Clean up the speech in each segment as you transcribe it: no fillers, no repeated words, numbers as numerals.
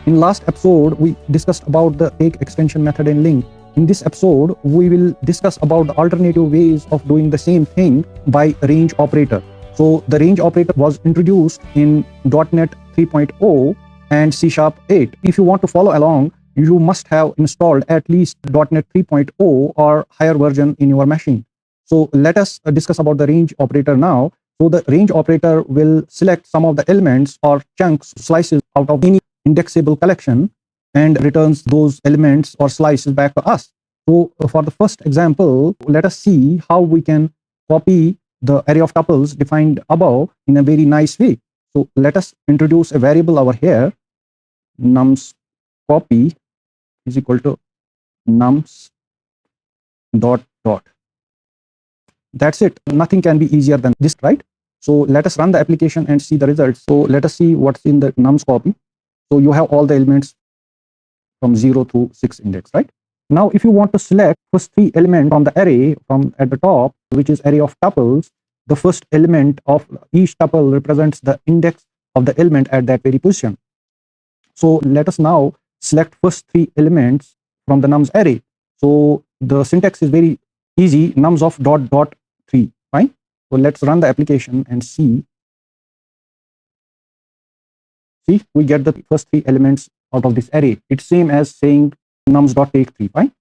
In last episode, we discussed about the take extension method and link. In this episode, we will discuss about the alternative ways of doing the same thing by range operator. So the range operator was introduced in .NET 3.0 and C# 8. If you want to follow along, you must have installed at least .NET 3.0 or higher version in your machine. So let us discuss about the range operator now. So the range operator will select some of the elements or chunks, slices out of any indexable collection and returns those elements or slices back to us. So for the first example, let us see how we can copy the array of tuples defined above in a very nice way. So let us introduce a variable over here. Nums copy is equal to nums dot. That's it. Nothing can be easier than this, right? So let us run the application and see the results. So let us see what's in the nums copy. So you have all the elements from 0 to 6 index, right? Now, if you want to select first 3 elements from the array from at the top, which is array of tuples, the first element of each tuple represents the index of the element at that very position. So let us now select first 3 elements from the nums array. So the syntax is very easy, nums of dot 3, fine? So let's run the application and see. See, we get the first 3 elements out of this array. It's same as saying nums.take 3, fine?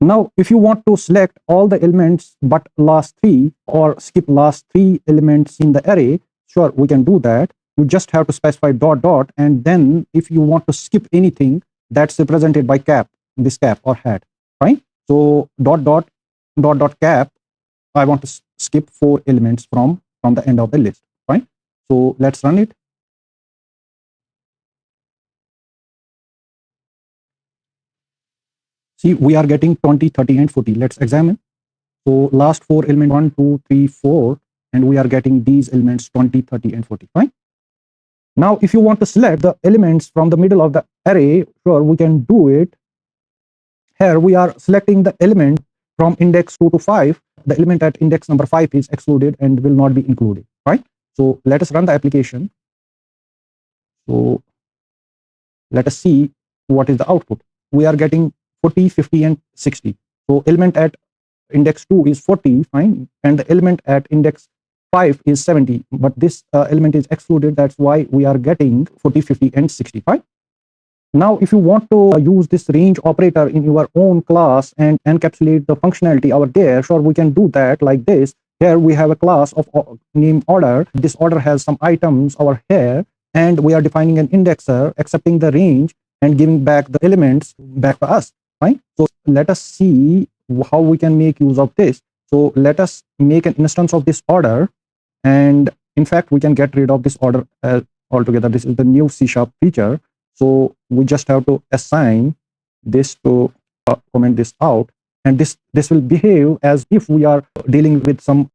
Now, if you want to select all the elements but last 3 or skip last 3 elements in the array, sure, we can do that. You just have to specify dot, and then if you want to skip anything, that's represented by cap, this cap or hat, fine? So dot cap, I want to skip 4 elements from the end of the list, fine? So let's run it. See, we are getting 20, 30, and 40. Let's examine. So last 4 elements, 1, 2, 3, 4, and we are getting these elements 20, 30, and 40, fine? Now, if you want to select the elements from the middle of the array, sure, we can do it. Here we are selecting the element from index 2 to 5. The element at index number 5 is excluded and will not be included, right? So let us run the application. So let us see what is the output. We are getting 40, 50, and 60. So element at index 2 is 40, fine, and the element at index 5 is 70, but this element is excluded. That's why we are getting 40, 50, and 60, fine? Now, if you want to use this range operator in your own class and encapsulate the functionality over there, sure, we can do that like this. Here we have a class of name order. This order has some items over here, and we are defining an indexer, accepting the range and giving back the elements back to us, fine? So let us see how we can make use of this. So let us make an instance of this order, and in fact, we can get rid of this order altogether. This is the new C# feature. So we just have to assign this to comment this out, and this will behave as if we are dealing with some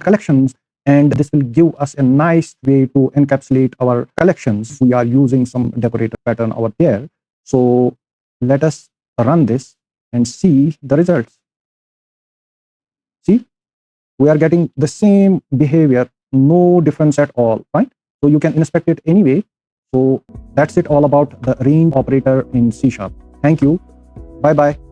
collections, and this will give us a nice way to encapsulate our collections. We are using some decorator pattern over there. So let us run this and see the results. See, we are getting the same behavior, no difference at all, right? So you can inspect it anyway. So that's it all about the range operator in C#. Thank you. Bye-bye.